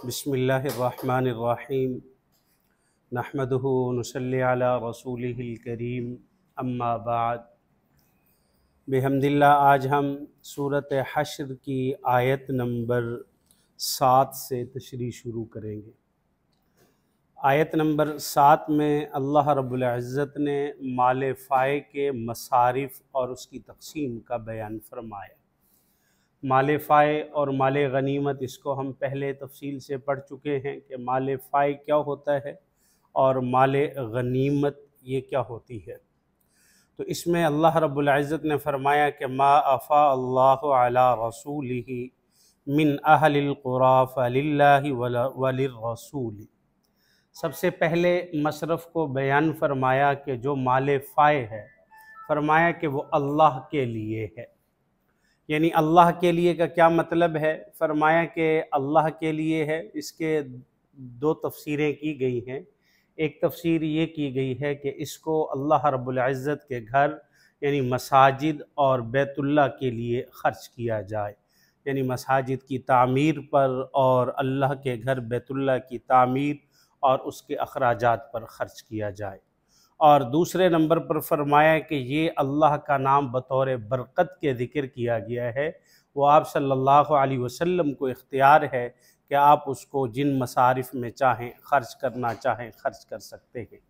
बिस्मिल्लाहिर्रहमानिर्रहीम नहमदुहु नुसल्ली अला रसूलिहिल करीम अम्मा बाद। बिहम्दिल्लाह आज हम सूरत हश्र की आयत नंबर 7 से तशरीह शुरू करेंगे। आयत नंबर 7 में अल्लाह रब्बुल इज़्ज़त ने माल फ़ाए के मसारिफ़ और उसकी तक़सीम का बयान फरमाया। माल फ़ाए और माल गनीमत, इसको हम पहले तफसील से पढ़ चुके हैं कि माल फ़ाए क्या होता है और माल गनीमत ये क्या होती है। तो इसमें अल्लाह रब्बुल इज़्ज़त ने फरमाया कि मा अफ़ा अल्लाहु अला रसूलिही मिन अहलिल क़ुरा फ़लिल्लाहि वलिर्रसूल। सबसे पहले मसरफ़ को बयान फरमाया कि जो माल फ़ाए है, फरमाया कि वो अल्लाह के लिए है। यानी अल्लाह के लिए का क्या मतलब है? फरमाया कि अल्लाह के लिए है। इसके दो तफसीरें की गई हैं। एक तफसीर ये की गई है कि इसको अल्लाह रब्बुल इज़्ज़त के घर यानी मसाजिद और बैतुल्लाह के लिए ख़र्च किया जाए, यानी मसाजिद की तामीर पर और अल्लाह के घर बैतुल्लाह की तामीर और उसके अखराजात पर ख़र्च किया जाए। और दूसरे नंबर पर फरमाया कि ये अल्लाह का नाम बतौर बरकत के ज़िक्र किया गया है। वो आप सल्लल्लाहु अलैहि वसल्लम को इख्तियार है कि आप उसको जिन मसारिफ़ में चाहें ख़र्च करना चाहें ख़र्च कर सकते हैं।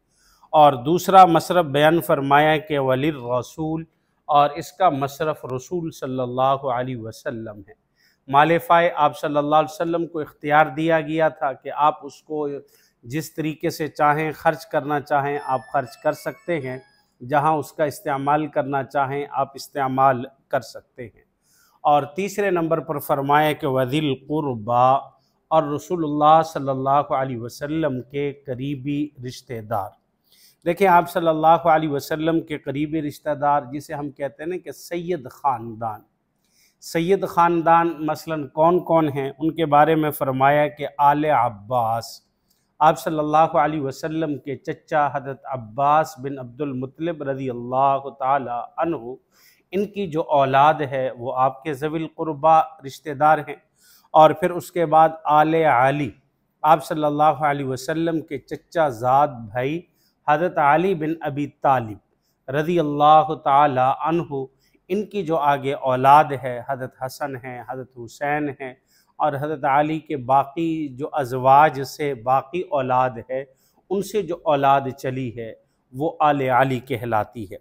और दूसरा मसरफ़ बयान फरमाया कि वलिर रसूल, और इसका मसरफ़ रसूल सल्लल्लाहु अलैहि वसल्लम है। माल फ़ाए आप सल्लल्लाहु अलैहि वसल्लम को इख्तियार दिया गया था कि आप उसको जिस तरीके से चाहें ख़र्च करना चाहें आप ख़र्च कर सकते हैं, जहां उसका इस्तेमाल करना चाहें आप इस्तेमाल कर सकते हैं। और तीसरे नंबर पर फरमाया कि वज़िल क़ुरबा, और रसूलुल्लाह सल्लल्लाहु अलैहि वसल्लम के करीबी रिश्तेदार। देखिए, आप सल्लल्लाहु अलैहि वसल्लम के करीबी रिश्तेदार जिसे हम कहते हैं ना कि सैयद ख़ानदान, सैयद ख़ानदान मसलन कौन कौन हैं, उनके बारे में फ़रमाया कि आले अब्बास, आप सल्लल्लाहु अलैहि वसल्लम के चचा हज़रत अब्बास बिन अब्दुल मुत्तलिब रज़ी अल्लाह ताला अन्हु, इनकी जो औलाद है वो आपके ज़विल क़ुरबा रिश्तेदार हैं। और फिर उसके बाद आले अली, आप सल्लल्लाहु अलैहि वसल्लम के चचा ज़ाद भाई हज़रत अली बिन अबी तालिब रज़ी अल्लाह ताला अन्हु, इनकी जो आगे औलाद है हज़रत हसन हैं, हज़रत हुसैन हैं, और हज़रत अली के बाकी जो अज़वाज से बाकी औलाद है उनसे जो औलाद चली है वो आले अली कहलाती है।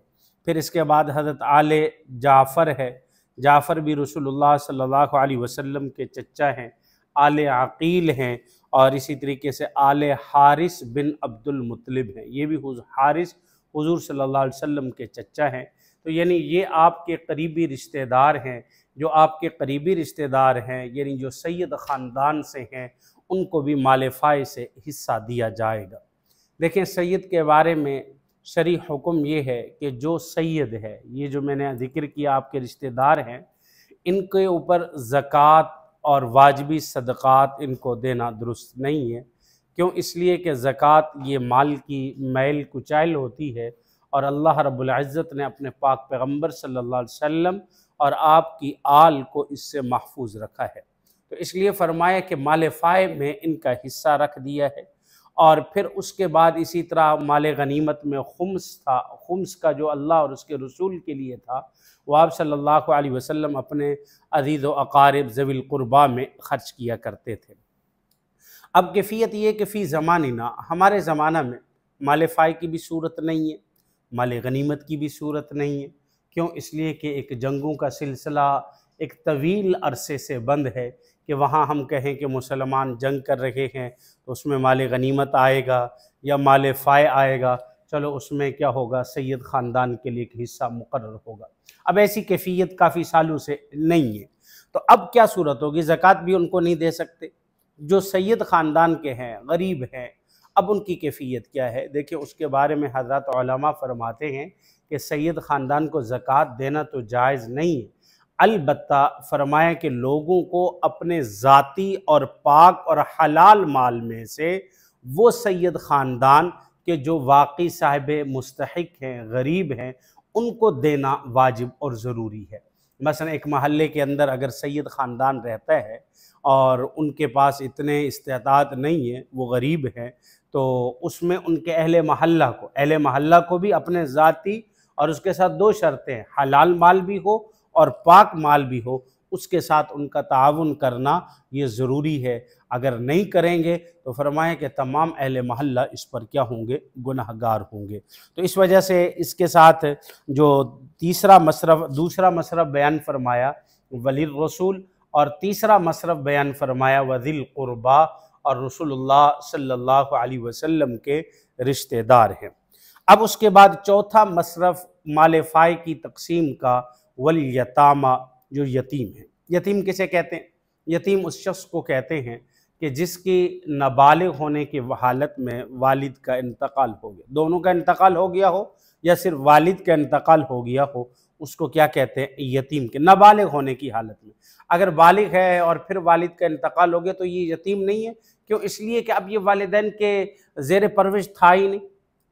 फिर इसके बाद हज़रत आले जाफ़र है, जाफ़र भी रसूलुल्लाह सल्लल्लाहु अलैहि वसल्लम के चचा हैं। आले अक़ील हैं, और इसी तरीके से आले हारिस बिन अब्दुल मुत्तलिब हैं, ये भी हारिस हुज़ूर सल्लल्लाहु अलैहि वसल्लम के चचा हैं। तो यानी ये आपके करीबी रिश्तेदार हैं। जो आपके करीबी रिश्तेदार हैं यानी जो सैयद ख़ानदान से हैं, उनको भी माल फ़ाए से हिस्सा दिया जाएगा। देखें, सैयद के बारे में शरई हुक्म ये है कि जो सैयद है, ये जो मैंने ज़िक्र किया आपके रिश्तेदार हैं, इनके ऊपर ज़कात और वाजिबी सदक़ात इनको देना दुरुस्त नहीं है। क्यों? इसलिए कि ज़कात ये माल की मैल कुचैल होती है, और अल्लाह रब्बुल इज़्ज़त ने अपने पाक पैगम्बर सल्लल्लाहु अलैहि वसल्लम और आपकी आल को इससे महफूज रखा है। तो इसलिए फ़रमाया कि माल फ़ाए में इनका हिस्सा रख दिया है। और फिर उसके बाद इसी तरह माल गनीमत में खुम्स था। खुम्स का जो अल्लाह और उसके रसूल के लिए था, वो आप सल्लल्लाहु अलैहि वसल्लम अपने अज़ीज़ व अक़ारिब ज़विल क़ुरबा में ख़र्च किया करते थे। अब कैफ़ियत ये कि फ़ी ज़मानिना, हमारे ज़माना में माल फ़ाए की भी सूरत नहीं है, माल गनीमत की भी सूरत नहीं है। क्यों? इसलिए कि एक जंगों का सिलसिला एक तवील अरसे से बंद है कि वहाँ हम कहें कि मुसलमान जंग कर रहे हैं तो उसमें माल गनीमत आएगा या माल फ़ाए आएगा, चलो उसमें क्या होगा, सैयद ख़ानदान के लिए एक हिस्सा मुकर्रर होगा। अब ऐसी कैफ़ियत काफ़ी सालों से नहीं है। तो अब क्या सूरत होगी? ज़कात भी उनको नहीं दे सकते जो सैयद ख़ानदान के हैं, गरीब हैं। अब उनकी कैफ़ियत क्या है? देखिए, उसके बारे में हज़रत उलमा फरमाते हैं कि सैयद ख़ानदान को ज़कात देना तो जायज़ नहीं है, अलबत्ता फरमाया कि लोगों को अपने ज़ाती और पाक और हलाल माल में से वो सैयद ख़ानदान के जो वाकई साहिब मुस्तहिक हैं, गरीब हैं, उनको देना वाजिब और ज़रूरी है। मसलन एक महल्ले के अंदर अगर सैयद ख़ानदान रहता है और उनके पास इतने इस्तेताअत नहीं है, वो गरीब हैं, तो उसमें उनके अहले महल्ला को भी अपने ज़ाती, और उसके साथ दो शर्तें हैं, हलाल माल भी हो और पाक माल भी हो, उसके साथ उनका ताउन करना ये ज़रूरी है। अगर नहीं करेंगे तो फरमाएं कि तमाम अहले महल्ला इस पर क्या होंगे, गुनहगार होंगे। तो इस वजह से इसके साथ जो दूसरा मसरफ़ बयान फरमाया वलीर रसूल, और तीसरा मसरफ़ बयान फरमाया वज़िल क़ुरबा, और रसूलुल्लाह सल्लल्लाहु अलैहि वसल्लम के रिश्तेदार हैं। अब उसके बाद चौथा मसरफ़ माल फ़ाय की तकसीम का वल यतामा, जो यतीम है। यतीम किसे कहते हैं? यतीम उस शख्स को कहते हैं कि जिसकी नाबालिग होने की हालत में वालिद का इंतकाल हो गया, दोनों का इंतकाल हो गया हो या सिर्फ वालिद का इंतकाल हो गया हो, उसको क्या कहते हैं? यतीम के नाबालिग होने की हालत में। अगर बालिग है और फिर वालिद का इंतकाल हो गया तो ये यतीम नहीं है। क्यों? इसलिए कि अब ये वालिदैन के ज़ेर परवरिश था ही नहीं।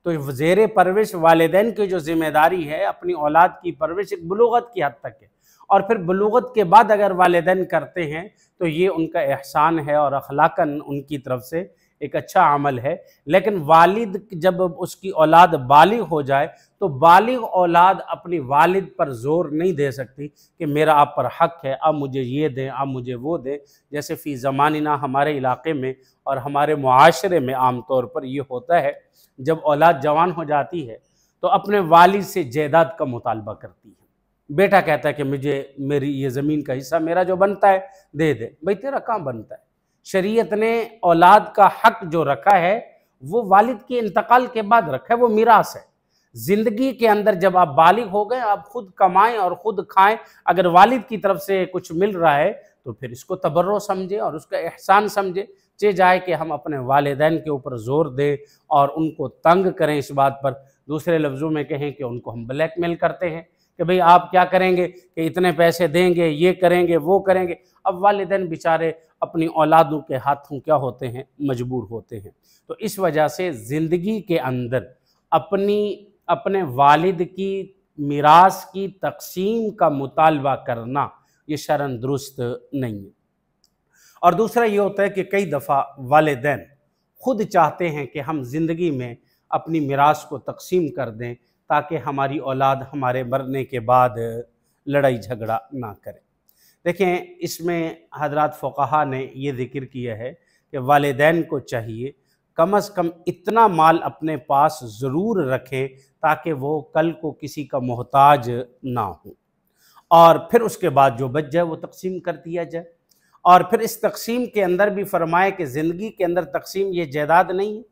तो ज़ेर परवरिश वालिदैन की जो ज़िम्मेदारी है अपनी औलाद की परवरिश एक बुलूगत की हद तक है, और फिर बुलूगत के बाद अगर वालिदैन करते हैं तो ये उनका एहसान है और अखलाकन उनकी तरफ से एक अच्छा अमल है। लेकिन वालिद जब उसकी औलाद बालिग हो जाए तो बालिग औलाद अपनी वालिद पर ज़ोर नहीं दे सकती कि मेरा आप पर हक़ है, अब मुझे ये दें, अब मुझे वो दें। जैसे फ़ी ज़मानिना हमारे इलाक़े में और हमारे मुआशरे में आम तौर पर ये होता है, जब औलाद जवान हो जाती है तो अपने वालिद से जायदाद का मुतालबा करती है। बेटा कहता है कि मुझे मेरी ये ज़मीन का हिस्सा मेरा जो बनता है दे दे। भाई तेरा कहाँ बनता है? शरीयत ने औलाद का हक जो रखा है वो वालिद के इंतकाल के बाद रखा है, वो मीरास है। ज़िंदगी के अंदर जब आप बालिग हो गए, आप खुद कमाएं और खुद खाएं, अगर वालिद की तरफ से कुछ मिल रहा है तो फिर इसको तबर्रो समझे और उसका एहसान समझे। चे जाए कि हम अपने वालिदैन के ऊपर ज़ोर दें और उनको तंग करें इस बात पर, दूसरे लफ्ज़ों में कहें कि उनको हम ब्लैकमेल करते हैं कि भाई आप क्या करेंगे कि इतने पैसे देंगे, ये करेंगे, वो करेंगे। अब वालिदैन बेचारे अपनी औलादों के हाथों क्या होते हैं, मजबूर होते हैं। तो इस वजह से ज़िंदगी के अंदर अपने वालिद की मीरास की तकसीम का मुतालबा करना ये शरन दुरुस्त नहीं है। और दूसरा ये होता है कि कई दफ़ा वालिदैन खुद चाहते हैं कि हम ज़िंदगी में अपनी मीरास को तकसीम कर दें ताकि हमारी औलाद हमारे मरने के बाद लड़ाई झगड़ा ना करे। देखें, इसमें हज़रात फ़ुक़हा ने ये ज़िक्र किया है कि वालिदैन को चाहिए कम अज़ कम इतना माल अपने पास ज़रूर रखें ताकि वो कल को किसी का मोहताज ना हो, और फिर उसके बाद जो बच जाए वो तकसीम कर दिया जाए। और फिर इस तकसीम के अंदर भी फरमाए कि ज़िंदगी के अंदर तकसीम ये जायदाद नहीं है,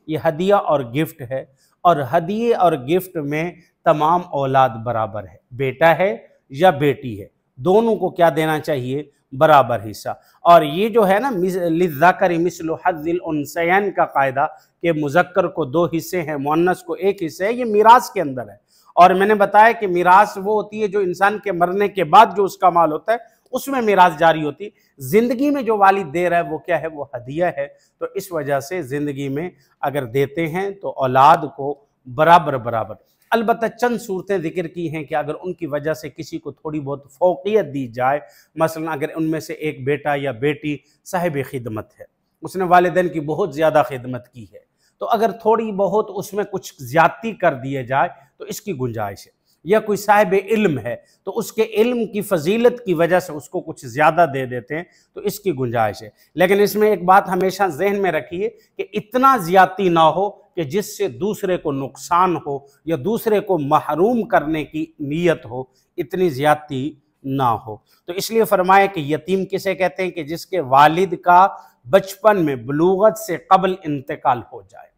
ये हदिया और गिफ्ट है, और हदिये और गिफ्ट में तमाम औलाद बराबर है, बेटा है या बेटी है, दोनों को क्या देना चाहिए? बराबर हिस्सा। और ये जो है ना लिज़्ज़करि मिस्लु हज़्ज़िल उन्सयैन का कायदा कि मुज़क्कर को दो हिस्से हैं, मुअन्नस को एक हिस्सा है, ये मीरास के अंदर है। और मैंने बताया कि मीरास वो होती है जो इंसान के मरने के बाद जो उसका माल होता है उसमें मीरास जारी होती है। ज़िंदगी में जो वालिद दे रहा है वो क्या है? वो हदिया है। तो इस वजह से ज़िंदगी में अगर देते हैं तो औलाद को बराबर बराबर। अलबत्ता चंद सूरतें ज़िक्र की हैं कि अगर उनकी वजह से किसी को थोड़ी बहुत फ़ौक़ियत दी जाए, मसलन अगर उनमें से एक बेटा या बेटी साहिब खिदमत है, उसने वालिदैन की बहुत ज़्यादा खिदमत की है, तो अगर थोड़ी बहुत उसमें कुछ ज़्यादती कर दिए जाए तो इसकी गुंजाइश है। या कोई साहिब इल्म है तो उसके इल्म की फजीलत की वजह से उसको कुछ ज़्यादा दे देते हैं तो इसकी गुंजाइश है। लेकिन इसमें एक बात हमेशा जहन में रखिए कि इतना ज़्यादती ना हो कि जिससे दूसरे को नुकसान हो या दूसरे को महरूम करने की नीयत हो, इतनी ज़्यादती ना हो। तो इसलिए फरमाया कि यतीम किसे कहते हैं? कि जिसके वालिद का बचपन में बुलूगत से कबल इंतकाल हो जाए।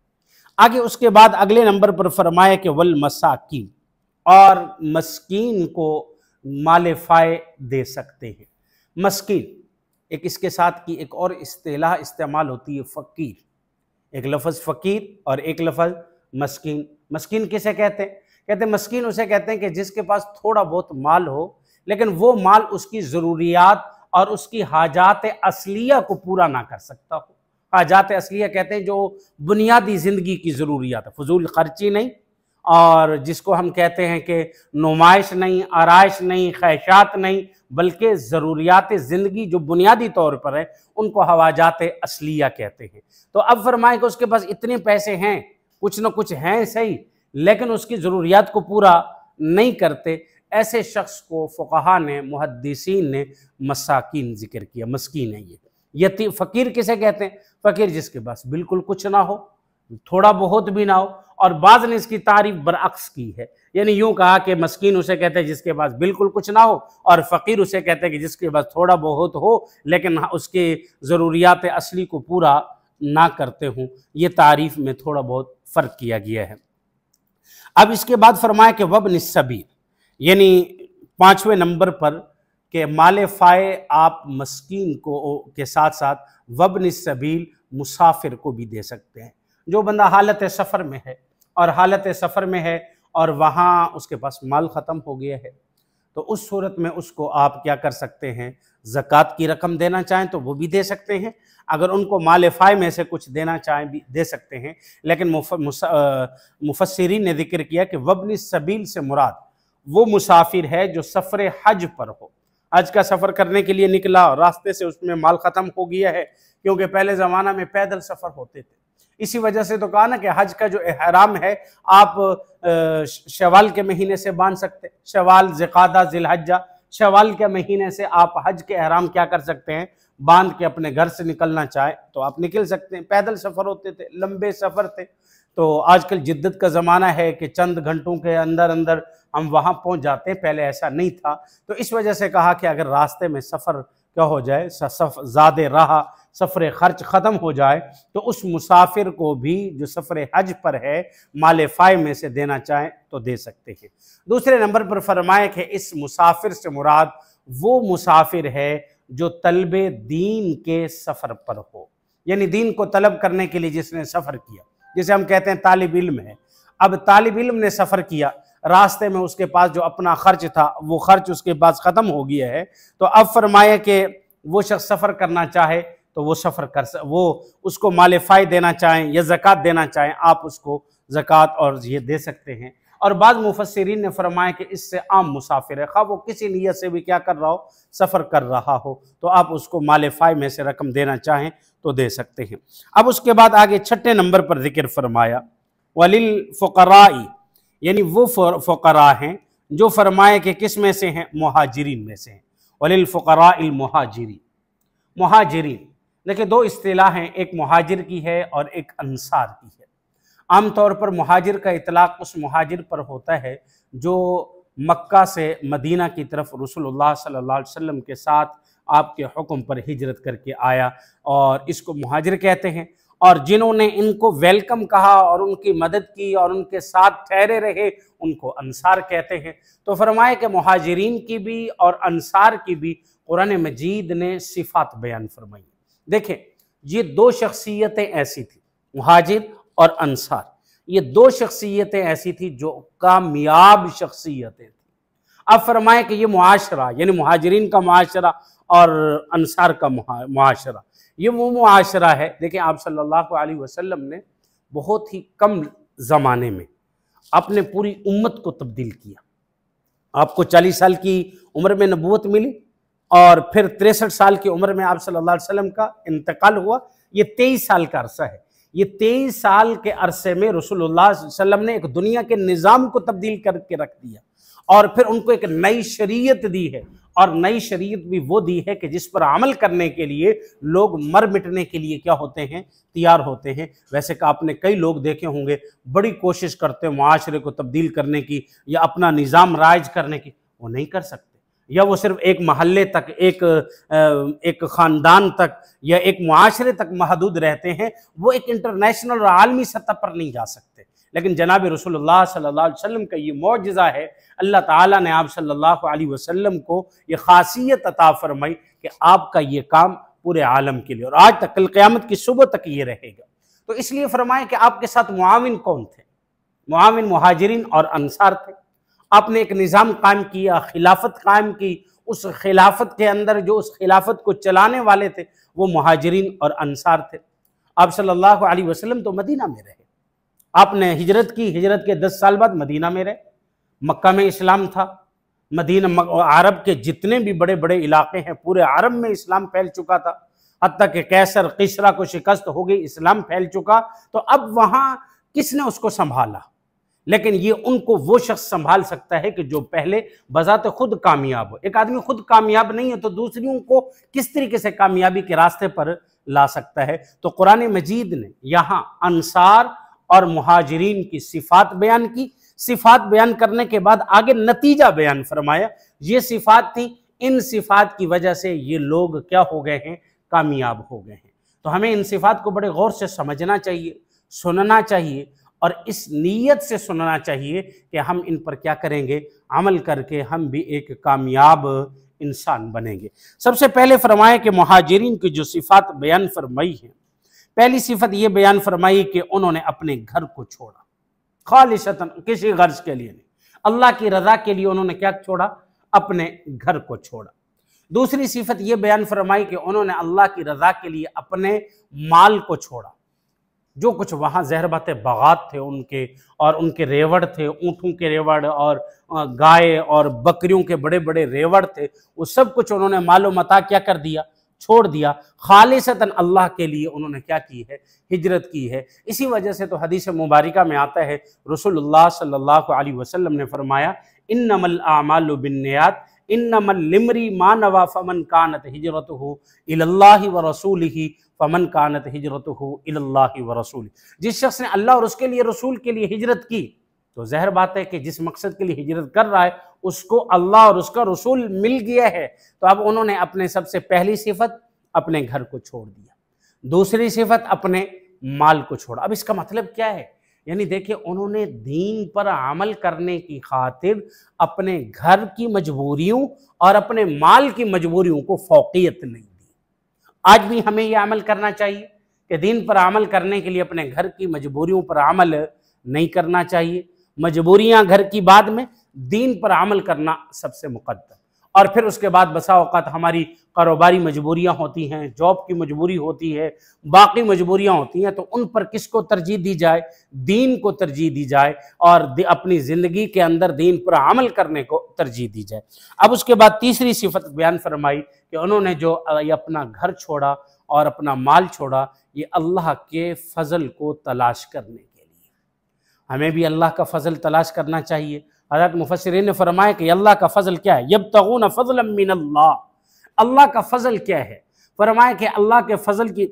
आगे उसके बाद अगले नंबर पर फरमाया कि वल मसाकीन, और मस्कीन को माल फ़ाय दे सकते हैं। मस्कीन एक, इसके साथ की एक और इस्तिलाह इस्तेमाल होती है फ़कीर। एक लफ्ज़ फ़कीर और एक लफ्ज़ मस्कीन। मस्कीन किसे कहते हैं? कहते हैं मस्कीन उसे कहते हैं कि जिसके पास थोड़ा बहुत माल हो लेकिन वो माल उसकी ज़रूरियात और उसकी हाजात असलिया को पूरा ना कर सकता हो। हाजात असलिया कहते हैं जो बुनियादी ज़िंदगी की ज़रूरियात है, फजूल खर्ची नहीं और जिसको हम कहते हैं कि नुमाइश नहीं, आराइश नहीं, ख्वाहिशात नहीं, बल्कि ज़रूरियात ज़िंदगी जो बुनियादी तौर पर है उनको हवाजात असलिया कहते हैं। तो अब फरमाए कि उसके पास इतने पैसे हैं, कुछ न कुछ हैं सही, लेकिन उसकी ज़रूरियात को पूरा नहीं करते, ऐसे शख्स को फ़ुक़हा ने, मुहद्दिसीन ने मसाकीन जिक्र किया। मस्कीन है ये। यतीम फ़कीर किसे कहते हैं? फ़कीर जिसके पास बिल्कुल कुछ ना हो, थोड़ा बहुत भी ना हो। और बाज़ ने इसकी तारीफ बरअक्स की है, यानी यूं कहा कि मस्कीन उसे कहते हैं जिसके पास बिल्कुल कुछ ना हो, और फ़कीर उसे कहते हैं कि जिसके पास थोड़ा बहुत हो लेकिन उसके ज़रूरियात असली को पूरा ना करते हों। ये तारीफ में थोड़ा बहुत फ़र्क किया गया है। अब इसके बाद फरमाया कि वब्न सबील, यानी 5वें नंबर पर कि माले फ़ाए आप मस्कीन को के साथ साथ वब्न सबील मुसाफिर को भी दे सकते हैं। जो बंदा हालत सफ़र में है और हालत सफ़र में है और वहाँ उसके पास माल ख़त्म हो गया है, तो उस सूरत में उसको आप क्या कर सकते हैं, ज़कात की रकम देना चाहें तो वो भी दे सकते हैं। अगर उनको माल फ़ाए में से कुछ देना चाहें भी दे सकते हैं। लेकिन मुफस्सिरीन ने जिक्र किया कि वब्न सबील से मुराद वो मुसाफिर है जो सफ़र हज पर हो, हज का सफ़र करने के लिए निकला और रास्ते से उसमें माल ख़त्म हो गया है, क्योंकि पहले ज़माना में पैदल सफ़र होते थे। इसी वजह से तो कहा ना कि हज का जो एहराम है आप शवाल के महीने से बांध सकते, शवाल, ज़िक़ादा, ज़िलहज्जा, शवाल के महीने से आप हज के एहराम क्या कर सकते हैं, बांध के अपने घर से निकलना चाहे तो आप निकल सकते हैं। पैदल सफ़र होते थे, लंबे सफ़र थे। तो आजकल जिद्दत का ज़माना है कि चंद घंटों के अंदर अंदर हम वहाँ पहुँच जाते हैं, पहले ऐसा नहीं था। तो इस वजह से कहा कि अगर रास्ते में सफ़र क्या हो जाए, ज़्यादा राह, सफ़र ख़र्च ख़त्म हो जाए, तो उस मुसाफिर को भी जो सफ़र हज पर है माल फ़ाए में से देना चाहें तो दे सकते हैं। दूसरे नंबर पर फरमाए कि इस मुसाफिर से मुराद वो मुसाफिर है जो तलबे दीन के सफ़र पर हो, यानी दीन को तलब करने के लिए जिसने सफ़र किया, जिसे हम कहते हैं तालिब इल्म है। अब तालिब इल्म ने सफ़र किया, रास्ते में उसके पास जो अपना खर्च था वो खर्च उसके पास ख़त्म हो गया है, तो अब फरमाया कि वो शख्स सफ़र करना चाहे तो वो सफ़र वो उसको माल फ़ाए देना चाहें या ज़कात देना चाहें, आप उसको ज़कात और ये दे सकते हैं। और बाद मुफस्सिरीन ने फरमाया कि इससे आम मुसाफिर है, खा वो किसी नियत से भी क्या कर रहा हो, सफ़र कर रहा हो, तो आप उसको माल फ़ाए में से रकम देना चाहें तो दे सकते हैं। अब उसके बाद आगे 6ठे नंबर पर जिक्र फरमाया वलिल फ़ुक़राई, यानी वो फ़ुक़रा हैं जो फरमाए कि किस में से हैं, मुहाजिरीन में से हैं। वलिल फ़ुक़राइल मुहाजिरीन, मुहाजिरीन देखिए दो इस्तिलाह हैं, एक मुहाजिर की है और एक अंसार की है। आमतौर पर मुहाजिर का इतलाक़ उस मुहाजिर पर होता है जो मक्का से मदीना की तरफ रसूलुल्लाह सल्लल्लाहु अलैहि वसल्लम के साथ आपके हुक्म पर हिजरत करके आया, और इसको मुहाजिर कहते हैं। और जिन्होंने इनको वेलकम कहा और उनकी मदद की और उनके साथ ठहरे रहे उनको अंसार कहते हैं। तो फरमाए कि मुहाजिरीन की भी और अंसार की भी कुरान मजीद ने सिफ़ात बयान फरमाई। देखें ये दो शख्सियतें ऐसी थी, मुहाजिर और अंसार, ये दो शख्सियतें ऐसी थी जो कामयाब शख्सियतें थी। अब फरमाए कि ये मुआशरा, यानी मुहाजिरीन का मुआशरा और अंसार का मुआशरा, ये वो मुआशरा है। देखिए आप सल्लल्लाहु अलैहि वसल्लम ने बहुत ही कम ज़माने में अपने पूरी उम्मत को तब्दील किया। आपको 40 साल की उम्र में नबूवत मिली और फिर 63 साल की उम्र में आप सल्लल्लाहु अलैहि वसल्लम का इंतकाल हुआ। ये 23 साल का अरसा है। ये 23 साल के अरसे में रसूलुल्लाह सल्लल्लाहु अलैहि वसल्लम ने एक दुनिया के निज़ाम को तब्दील करके रख दिया और फिर उनको एक नई शरीयत दी है, और नई शरीयत भी वो दी है कि जिस पर अमल करने के लिए लोग मर मिटने के लिए क्या होते हैं, तैयार होते हैं। वैसे कि आपने कई लोग देखे होंगे बड़ी कोशिश करते हैं मुआशरे को तब्दील करने की या अपना निज़ाम राइज करने की, वो नहीं कर सकते, या वो सिर्फ एक महल्ले तक, एक ख़ानदान तक या एक मुआशरे तक महदूद रहते हैं, वो एक इंटरनेशनल और आलमी सतह पर नहीं जा सकते। लेकिन जनाब रसूलुल्लाह सल्लल्लाहु अलैहि वसल्लम का ये मौजज़ा है, अल्लाह ताला ने आप सल्लल्लाहु अलैहि वसल्लम को ये खासियत अता फरमाई कि आपका ये काम पूरे आलम के लिए और आज तक कल क़यामत की सुबह तक ये रहेगा। तो इसलिए फरमाएं कि आपके साथ मुआविन कौन थे? मुआविन मुहाजिरीन और अंसार थे। आपने एक निज़ाम कायम किया, खिलाफत कायम की। उस खिलाफत के अंदर जो उस खिलाफत को चलाने वाले थे वो मुहाजिरीन और अंसार थे। आप सल्लल्लाहु अलैहि वसल्लम तो मदीना में रहे, आपने हिजरत की, हिजरत के 10 साल बाद मदीना में रहे। मक्का में इस्लाम था, मदीना अरब के जितने भी बड़े बड़े इलाके हैं पूरे अरब में इस्लाम फैल चुका था, हत्ता कि कैसर किसरा को शिकस्त हो गई, इस्लाम फैल चुका। तो अब वहां किसने उसको संभाला? लेकिन ये उनको वो शख्स संभाल सकता है कि जो पहले बजाते खुद कामयाब हो। एक आदमी खुद कामयाब नहीं है तो दूसरों को किस तरीके से कामयाबी के रास्ते पर ला सकता है? तो कुरान मजीद ने यहाँ अंसार और मुहाजिरीन की सिफात बयान की। सिफात बयान करने के बाद आगे नतीजा बयान फरमाया। ये सिफात थी, इन सिफात की वजह से ये लोग क्या हो गए हैं? कामयाब हो गए हैं। तो हमें इन सिफात को बड़े गौर से समझना चाहिए, सुनना चाहिए और इस नीयत से सुनना चाहिए कि हम इन पर क्या करेंगे? अमल करके हम भी एक कामयाब इंसान बनेंगे। सबसे पहले फरमाया कि मुहाजिरीन की जो सिफात बयान फरमाई है, पहली सिफत यह बयान फरमाई कि उन्होंने अपने घर को छोड़ा, खालिसतन, किसी गर्ज के लिए नहीं, अल्लाह की रजा के लिए उन्होंने क्या छोड़ा? अपने घर को छोड़ा। दूसरी सिफत यह बयान फरमाई कि उन्होंने अल्लाह की रजा के लिए अपने माल को छोड़ा। जो कुछ वहाँ ज़हर बात बागात थे उनके, और उनके रेवड़ थे, ऊँटों के रेवड़ और गाय और बकरियों के बड़े बड़े रेवड़ थे, वो सब कुछ उन्होंने मालो मता क्या कर दिया? छोड़ दिया। खालिसतन अल्लाह के लिए उन्होंने क्या की है? हिजरत की है। इसी वजह से तो हदीस मुबारका में आता है, रसूलुल्लाह सल्लल्लाहु अलैहि वसल्लम ने फरमाया, इन्नमल आमालु बिन्नियात इन्नमल लिमरी मा नवा फमन कानत हिजरतुहु इलल्लाहि व रसूलिही फमन कानत हिजरतुहु इलल्लाहि व रसूलिही। जिस शख्स ने अल्लाह और उसके लिए, रसूल के लिए हिजरत की, तो ज़ाहिर बात है कि जिस मकसद के लिए हिजरत कर रहा है उसको अल्लाह और उसका रसूल मिल गया है। तो अब उन्होंने अपने सबसे पहली सिफत अपने घर को छोड़ दिया, दूसरी सिफत अपने माल को छोड़ा। अब इसका मतलब क्या है? यानी देखिए, उन्होंने दीन पर अमल करने की खातिर अपने घर की मजबूरियों और अपने माल की मजबूरियों को फौकियत नहीं दी। आज भी हमें यह अमल करना चाहिए कि दीन पर अमल करने के लिए अपने घर की मजबूरियों पर अमल नहीं करना चाहिए। मजबूरियां घर की बाद में, दीन पर अमल करना सबसे मुकद्दम। और फिर उसके बाद बसा औकात हमारी कारोबारी मजबूरियां होती हैं, जॉब की मजबूरी होती है, बाकी मजबूरियां होती हैं, तो उन पर किसको तरजीह दी जाए? दीन को तरजीह दी जाए और अपनी ज़िंदगी के अंदर दीन पर अमल करने को तरजीह दी जाए। अब उसके बाद तीसरी सिफत बयान फरमाई कि उन्होंने जो अपना घर छोड़ा और अपना माल छोड़ा, ये अल्लाह के फ़ज़ल को तलाश करने के लिए। हमें भी अल्लाह का फ़ज़ल तलाश करना चाहिए। हज़रत मुफस्सिरीन ने फरमाया कि अल्लाह का फ़ज़ल क्या है? यब्तगून फ़ज़लन मिनल्लाह। अल्लाह का फ़ज़ल क्या है? फरमाया कि अल्लाह के फ़ज़ल की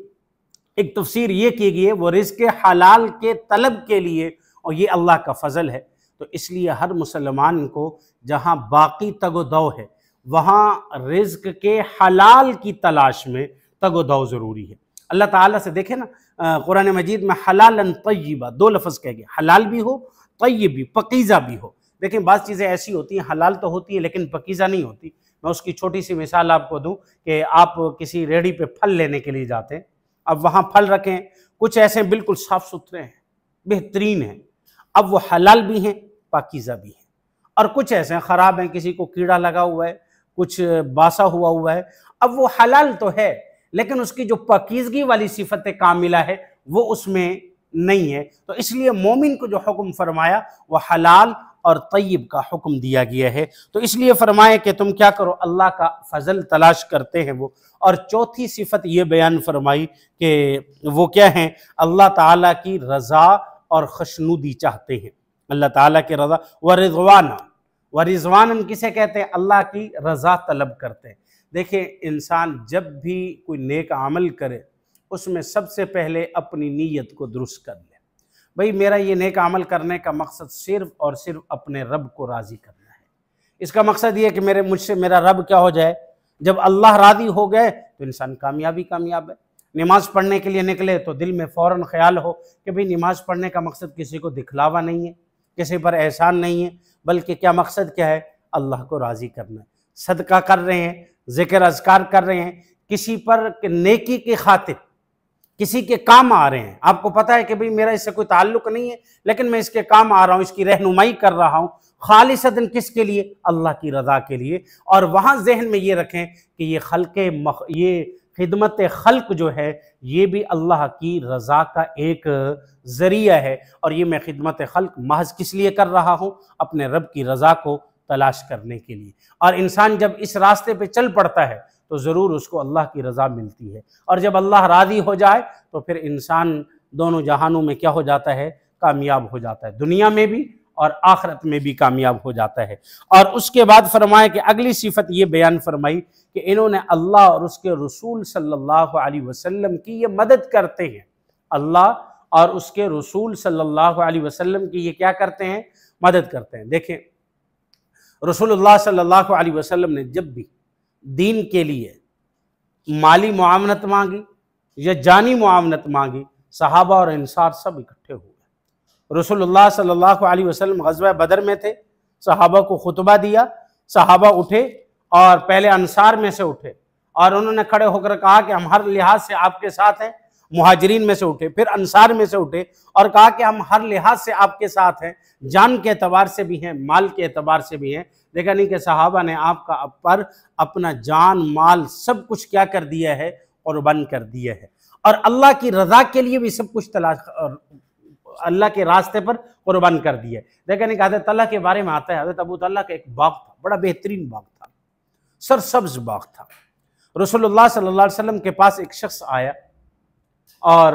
एक तफसीर ये की गई है, वो रिज़्क़ हलाल के तलब के लिए, और ये अल्लाह का फ़ज़ल है। तो इसलिए हर मुसलमान को जहाँ बाकी तगोदौ है वहाँ रिज़्क़ के हलाल की तलाश में तगोदौ ज़रूरी है। अल्लाह ताला से देखे ना, कुरान मजीद में हलालन तय्यबा, दो लफ्ज़ कह गए, हलाल भी हो, तय्यब भी, पकीज़ा भी हो। लेकिन बाज़ चीज़ें ऐसी होती हैं, हलाल तो होती है लेकिन पकीज़ा नहीं होती। मैं उसकी छोटी सी मिसाल आपको दूं कि आप किसी रेहड़ी पे फल लेने के लिए जाते हैं, अब वहाँ फल रखें, कुछ ऐसे बिल्कुल साफ़ सुथरे हैं, बेहतरीन हैं, अब वो हलाल भी हैं, पाकीज़ा भी हैं, और कुछ ऐसे ख़राब हैं, किसी को कीड़ा लगा हुआ है, कुछ बासा हुआ है। अब वो हलाल तो है लेकिन उसकी जो पाकीज़गी वाली सिफत कामिला है वो उसमें नहीं है। तो इसलिए मोमिन को जो हुक्म फरमाया वो हलाल और तय्यब का हुक्म दिया गया है। तो इसलिए फरमाए कि तुम क्या करो? अल्लाह का फ़ज़ल तलाश करते हैं वो। और चौथी सिफत ये बयान फरमाई कि वो क्या है? अल्लाह ताला की रज़ा और खुशनुदी चाहते हैं। अल्लाह ताला की रज़ा व रिज़वाना, व रिज़वानन किसे कहते हैं? अल्लाह की रज़ा तलब करते हैं। देखिए, इंसान जब भी कोई नेक अमल करे उसमें सबसे पहले अपनी नीयत को दुरुस्त कर ले। भाई, मेरा ये नेक अमल करने का मकसद सिर्फ़ और सिर्फ अपने रब को राज़ी करना है। इसका मकसद ये है कि मुझसे मेरा रब क्या हो जाए। जब अल्लाह राज़ी हो गए तो इंसान कामयाब है। नमाज़ पढ़ने के लिए निकले तो दिल में फ़ौरन ख्याल हो कि भाई नमाज़ पढ़ने का मकसद किसी को दिखलावा नहीं है, किसी पर एहसान नहीं है, बल्कि क्या मकसद क्या है? अल्लाह को राज़ी करना है। सदका कर रहे हैं, ज़िक्र अज़कार कर रहे हैं, किसी पर नेकी की खातिर किसी के काम आ रहे हैं। आपको पता है कि भाई मेरा इससे कोई ताल्लुक नहीं है लेकिन मैं इसके काम आ रहा हूँ, इसकी रहनुमाई कर रहा हूँ, खालिसतन किसके लिए? अल्लाह की रज़ा के लिए। और वहाँ जहन में ये रखें कि ये खिदमत खल्क जो है ये भी अल्लाह की रज़ा का एक ज़रिया है, और ये मैं खिदमत खल्क महज किस लिए कर रहा हूँ? अपने रब की रज़ा को तलाश करने के लिए। और इंसान जब इस रास्ते पे चल पड़ता है तो ज़रूर उसको अल्लाह की रज़ा मिलती है, और जब अल्लाह राज़ी हो जाए तो फिर इंसान दोनों जहानों में क्या हो जाता है? कामयाब हो जाता है, दुनिया में भी और आखिरत में भी कामयाब हो जाता है। और उसके बाद फरमाया कि अगली सिफत ये बयान फरमाई कि इन्होंने अल्लाह और उसके रसूल सल्लल्लाहु अलैहि वसल्लम की ये मदद करते हैं। अल्लाह और उसके रसूल सल्लल्लाहु अलैहि वसल्लम की ये क्या करते हैं? मदद करते हैं। देखें, रसूलुल्लाह सल्लल्लाहु अलैहि वसल्लम ने जब भी दीन के लिए माली मुआवनत मांगी या जानी मुआवनत मांगी, सहाबा और अंसार सब इकट्ठे हुए। रसूलुल्लाह सल्लल्लाहु अलैहि वसल्लम ग़ज़वा बदर में थे, सहाबा को खुतबा दिया, सहाबा उठे और पहले अंसार में से उठे और उन्होंने खड़े होकर कहा कि हम हर लिहाज से आपके साथ हैं। मुहाजिरीन में से उठे, फिर अंसार में से उठे और कहा कि हम हर लिहाज से आपके साथ हैं, जान के एतबार से भी हैं, माल के एतबार से भी हैं। देखा नहीं कि सहाबा ने आपका पर अपना जान माल सब कुछ क्या कर दिया है? कुर्बान कर दिया है, और अल्लाह की रज़ा के लिए भी सब कुछ तलाश अल्लाह के रास्ते पर कुर्बान कर दिया। देखा नहीं कि हज़रत तल्हा के बारे में आता है, हज़रत अबू तल्हा का एक बाग था, बड़ा बेहतरीन बाग था, सरसब्ज बाग था। रसूलुल्लाह सल्लल्लाहु अलैहि वसल्लम के पास एक शख्स आया और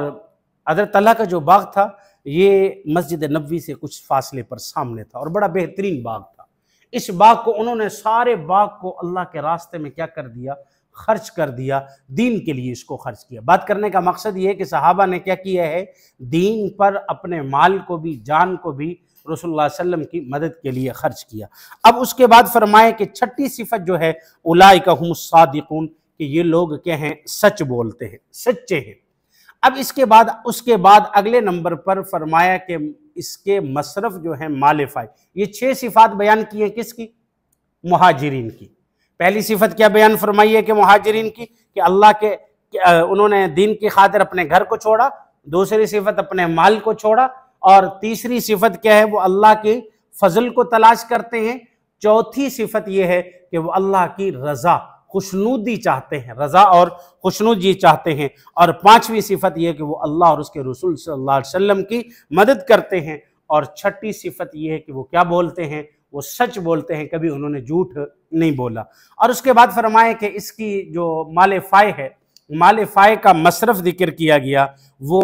हज़रत तल्हा का जो बाग था ये मस्जिद नबवी से कुछ फासले पर सामने था और बड़ा बेहतरीन बाग था। इस बाग को उन्होंने सारे बाग को अल्लाह के रास्ते में क्या कर दिया? खर्च कर दिया, दीन के लिए इसको खर्च किया। बात करने का मकसद ये है कि सहाबा ने क्या किया है? दीन पर अपने माल को भी, जान को भी रसूलुल्लाह सल्लल्लाहु अलैहि वसल्लम की मदद के लिए खर्च किया। अब उसके बाद फरमाए कि छठी सिफत जो है उलाइका हुमुस सादिकून, कि ये लोग क्या हैं? सच बोलते हैं, सच्चे हैं। अब उसके बाद अगले नंबर पर फरमाया कि इसके मसरफ जो है माल फ़ाय, ये 6 सिफात बयान की है किसकी? मुहाजिरीन की। पहली सिफत क्या बयान फरमाई है कि मुहाजिरीन की, कि अल्लाह के उन्होंने दीन की खातिर अपने घर को छोड़ा। दूसरी सिफत अपने माल को छोड़ा, और तीसरी सिफत क्या है? वो अल्लाह के फजल को तलाश करते हैं। चौथी सिफत ये है कि वो अल्लाह की रज़ा, खुशनूदी चाहते हैं, रज़ा और खुशनूदी चाहते हैं। और पांचवी सिफत यह है कि वो अल्लाह और उसके रसूल सल्लल्लाहु अलैहि वसल्लम की मदद करते हैं। और छठी सिफत यह है कि वो क्या बोलते हैं? वो सच बोलते हैं, कभी उन्होंने झूठ नहीं बोला। और उसके बाद फरमाए कि इसकी जो माल फ़ाय है, माल फ़ाय का मसरफ जिक्र किया गया, वो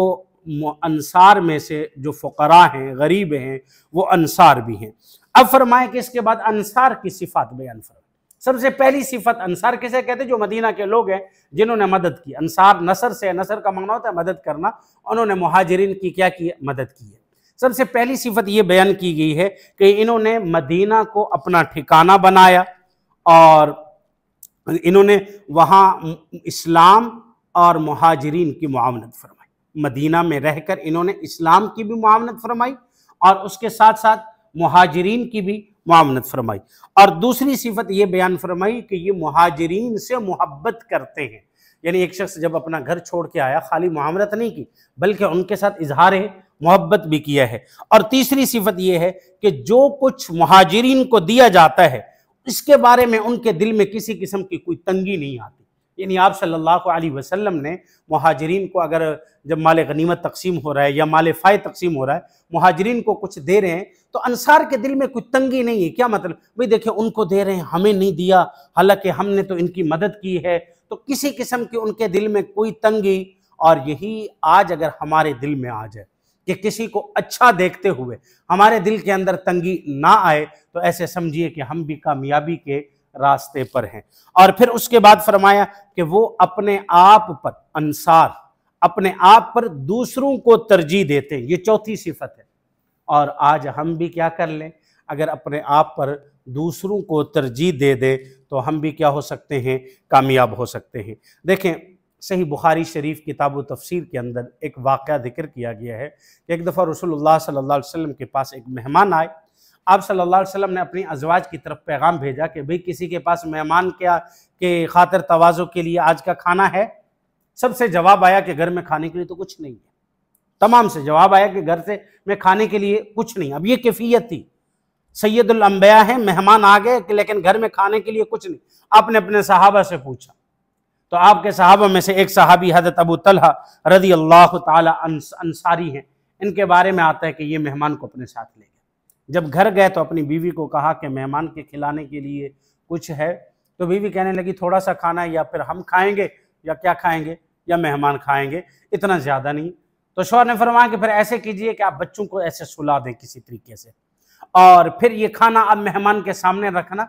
अंसार में से जो फ़ुक़रा हैं, गरीब हैं, वो अंसार भी हैं। अब फरमाए कि इसके बाद अंसार की सिफात बयान फरमाए। सबसे पहली सिफत अंसार किसे कहते हैं? जो मदीना के लोग हैं जिन्होंने मदद की। अंसार नसर से, नसर का माना होता है मदद करना, उन्होंने मुहाजिरीन की क्या की? मदद की है। सबसे पहली सिफत ये बयान की गई है कि इन्होंने मदीना को अपना ठिकाना बनाया और इन्होंने वहाँ इस्लाम और मुहाजिरीन की मुआवनत फरमाई। मदीना में रहकर इन्होंने इस्लाम की भी मुआवनत फरमाई और उसके साथ साथ मुहाजिरीन की भी मुआवनत फरमाई। और दूसरी सिफत ये बयान फरमाई कि ये मुहाजिरीन से मोहब्बत करते हैं। यानी एक शख्स जब अपना घर छोड़ के आया, खाली मुआवनत नहीं की बल्कि उनके साथ इजहार मोहब्बत भी किया है। और तीसरी सिफत यह है कि जो कुछ मुहाजिरीन को दिया जाता है इसके बारे में उनके दिल में किसी किस्म की कोई तंगी नहीं आती। यानी आप सल्लल्लाहु अलैहि वसल्लम ने मुहाजिरीन को, अगर जब माल गनीमत तकसीम हो रहा है या माल फ़ाय तकसीम हो रहा है, मुहाजिरीन को कुछ दे रहे हैं तो अंसार के दिल में कोई तंगी नहीं है। क्या मतलब? भाई देखिए, उनको दे रहे हैं, हमें नहीं दिया, हालांकि हमने तो इनकी मदद की है, तो किसी किस्म की उनके दिल में कोई तंगी। और यही आज अगर हमारे दिल में आ जाए कि किसी को अच्छा देखते हुए हमारे दिल के अंदर तंगी ना आए, तो ऐसे समझिए कि हम भी कामयाबी के रास्ते पर हैं। और फिर उसके बाद फरमाया कि वो अपने आप पर, अंसार अपने आप पर दूसरों को तरजीह देते हैं। ये चौथी सिफत है। और आज हम भी क्या कर लें? अगर अपने आप पर दूसरों को तरजीह दे दे तो हम भी क्या हो सकते हैं? कामयाब हो सकते हैं। देखें, सही बुखारी शरीफ किताब तफसीर के अंदर एक वाक़या जिक्र किया गया है कि एक दफ़ा रसूलुल्लाह सल्लल्लाहु अलैहि वसल्लम के पास एक मेहमान आए। आप सल्लल्लाहु अलैहि वसल्लम ने अपनी अज़वाज की तरफ पैगाम भेजा कि भाई किसी के पास मेहमान के खातिर तवाज़ु के लिए आज का खाना है? सबसे जवाब आया कि घर में खाने के लिए तो कुछ नहीं है। तमाम से जवाब आया कि घर से में खाने के लिए कुछ नहीं। अब ये कैफियत थी, सैयदुल अंबिया है, मेहमान आ गए लेकिन घर में खाने के लिए कुछ नहीं। आपने अपने सहाबा से पूछा, तो आपके सहाबा में से एक सहाबी हज़रत अबू तलहा रज़ी अल्लाह ताला अंसारी हैं। इनके बारे में आता है कि ये मेहमान को अपने साथ ले गए। जब घर गए तो अपनी बीवी को कहा कि मेहमान के खिलाने के लिए कुछ है। तो बीवी कहने लगी थोड़ा सा खाना है, या फिर हम खाएंगे, या क्या खाएंगे, या मेहमान खाएंगे, इतना ज़्यादा नहीं। तो शौहर ने फरमाया कि फिर ऐसे कीजिए कि आप बच्चों को ऐसे सुला दें किसी तरीके से, और फिर ये खाना अब मेहमान के सामने रखना,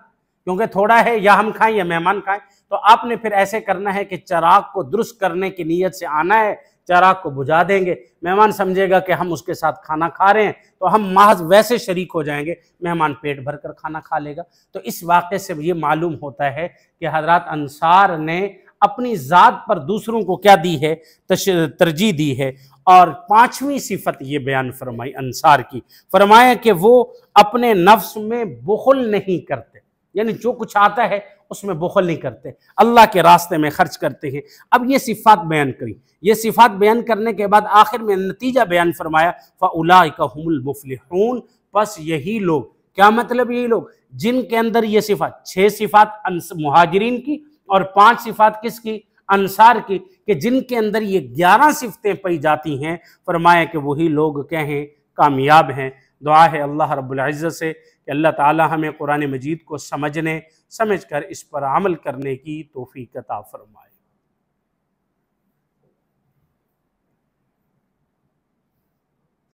क्योंकि थोड़ा है, या हम खाएं या मेहमान खाएं। तो आपने फिर ऐसे करना है कि चिराग को दुरुस्त करने की नीयत से आना है, चिराग को बुझा देंगे, मेहमान समझेगा कि हम उसके साथ खाना खा रहे हैं, तो हम महज वैसे शरीक हो जाएंगे, मेहमान पेट भर कर खाना खा लेगा। तो इस वाक़े से ये मालूम होता है कि हज़रात अंसार ने अपनी ज़ात पर दूसरों को क्या दी है, तरजीह दी है। और पांचवी सिफत ये बयान फरमाई अंसार की, फरमाया कि वो अपने नफ्स में बुखल नहीं करते, यानी जो कुछ आता है उसमें बुखल नहीं करते, अल्लाह के रास्ते में खर्च करते हैं। अब ये सिफात बयान करी। ये सिफात बयान करने के बाद आखिर में नतीजा बयान फरमाया, फ़उलाइका हुमुल मुफ़्लिहून, बस यही लोग, क्या मतलब यही लोग जिनके अंदर ये सिफात, 6 सिफात मुहाजिरीन की और 5 सिफात किसकी, अंसार की, कि जिनके अंदर ये 11 सिफतें पाई जाती हैं, फरमाया कि वही लोग क्या हैं, कामयाब हैं। दुआ है अल्लाह रब्बुल इज़्ज़त से कि अल्लाह ताला हमें कुरान मजीद को समझने, समझ कर इस पर अमल करने की तौफीक अता फरमाए।